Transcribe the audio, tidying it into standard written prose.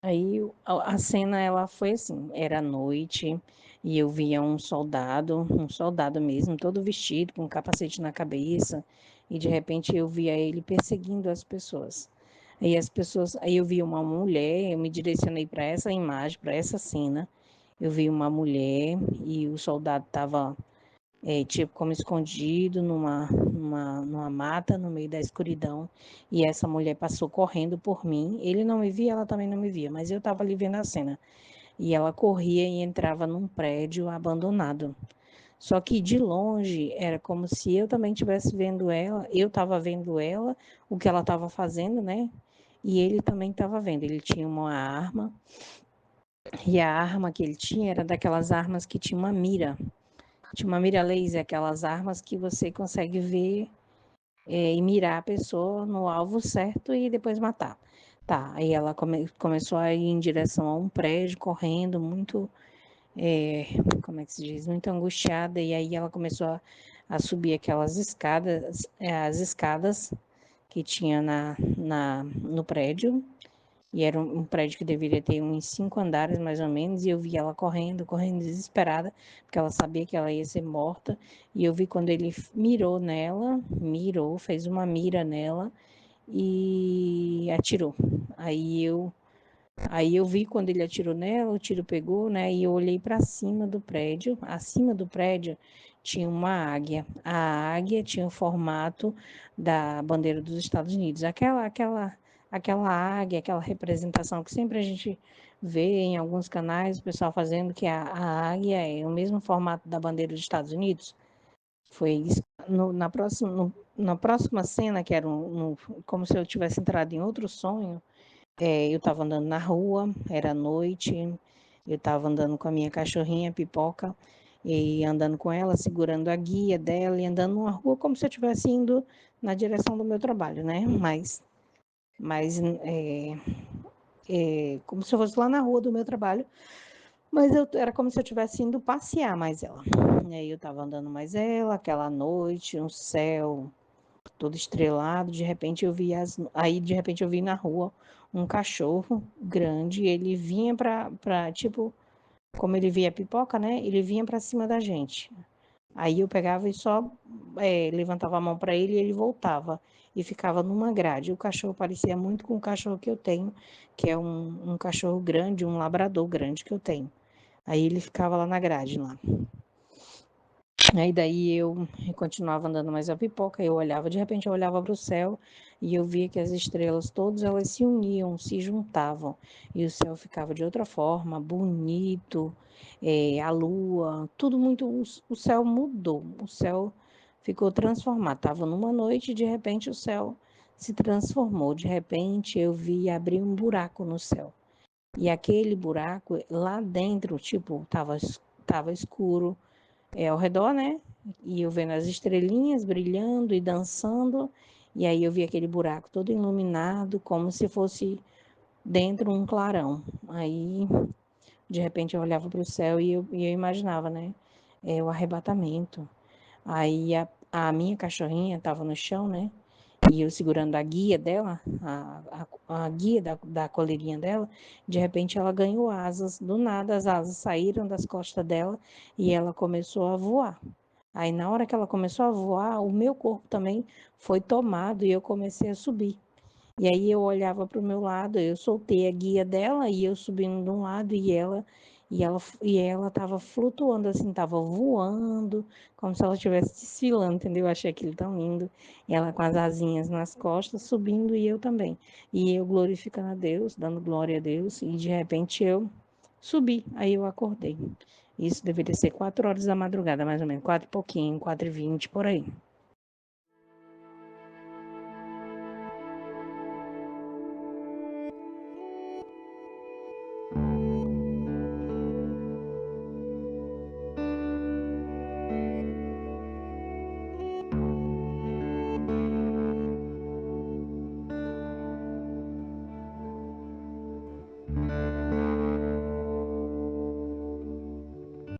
Aí a cena ela foi assim, era noite e eu via um soldado mesmo, todo vestido, com um capacete na cabeça, e de repente eu via ele perseguindo as pessoas. Aí eu vi uma mulher, eu me direcionei para essa imagem, para essa cena. Eu vi uma mulher e o soldado estava tipo como escondido numa mata no meio da escuridão, e essa mulher passou correndo por mim. Ele não me via, ela também não me via, mas eu estava ali vendo a cena. E ela corria e entrava num prédio abandonado. Só que de longe era como se eu também estivesse vendo ela, eu estava vendo ela, o que ela estava fazendo, né? E ele também estava vendo. Ele tinha uma arma, e a arma que ele tinha era daquelas armas que tinha uma mira. Tinha uma mira laser, aquelas armas que você consegue ver e mirar a pessoa no alvo certo e depois matar. Tá, aí ela começou a ir em direção a um prédio, correndo, muito, como é que se diz, muito angustiada, e aí ela começou a subir aquelas escadas, as escadas que tinha no prédio, e era um prédio que deveria ter uns 5 andares, mais ou menos, e eu vi ela correndo, correndo desesperada, porque ela sabia que ela ia ser morta. E eu vi quando ele mirou nela, fez uma mira nela e atirou. Aí eu vi quando ele atirou nela, o tiro pegou, né? E eu olhei para cima do prédio. Acima do prédio tinha uma águia. A águia tinha o formato da bandeira dos Estados Unidos. Aquela águia, aquela representação que sempre a gente vê em alguns canais, o pessoal fazendo que a águia é o mesmo formato da bandeira dos Estados Unidos. Foi isso. Na próxima cena, que era como se eu tivesse entrado em outro sonho, eu estava andando na rua, era noite, eu estava andando com a minha cachorrinha Pipoca, e andando com ela, segurando a guia dela e andando numa rua como se eu estivesse indo na direção do meu trabalho, né? Mas como se eu fosse lá na rua do meu trabalho, mas era como se eu estivesse indo passear mais ela. E aí eu estava andando mais ela, aquela noite, um céu todo estrelado. De repente eu vi na rua um cachorro grande, ele vinha para tipo, como ele via pipoca, né? Ele vinha para cima da gente. Aí eu pegava e só levantava a mão para ele e ele voltava e ficava numa grade. O cachorro parecia muito com o cachorro que eu tenho, que é um cachorro grande, um labrador grande que eu tenho. Aí ele ficava lá na grade lá. Aí daí eu continuava andando mais a pipoca, eu olhava, de repente eu olhava para o céu e eu via que as estrelas todas elas se uniam, se juntavam, e o céu ficava de outra forma, bonito, a lua, tudo muito, o céu mudou, o céu ficou transformado, estava numa noite e de repente o céu se transformou, de repente eu vi abrir um buraco no céu, e aquele buraco lá dentro, tipo, tava escuro, ao redor, né? E eu vendo as estrelinhas brilhando e dançando, e aí eu vi aquele buraco todo iluminado, como se fosse dentro um clarão. Aí, de repente, eu olhava para o céu e eu imaginava, né? O arrebatamento. Aí a minha cachorrinha estava no chão, né? E eu segurando a guia dela, a guia da coleirinha dela, de repente ela ganhou asas. Do nada, as asas saíram das costas dela e ela começou a voar. Aí, na hora que ela começou a voar, o meu corpo também foi tomado e eu comecei a subir. E aí eu olhava para o meu lado, eu soltei a guia dela e eu subindo de um lado e ela estava flutuando assim, estava voando, como se ela estivesse desfilando, entendeu? Eu achei aquilo tão lindo. E ela com as asinhas nas costas, subindo e eu também. E eu glorificando a Deus, dando glória a Deus, e de repente eu subi, aí eu acordei. Isso deveria ser 4 horas da madrugada, mais ou menos, 4 e pouquinho, 4h20, por aí.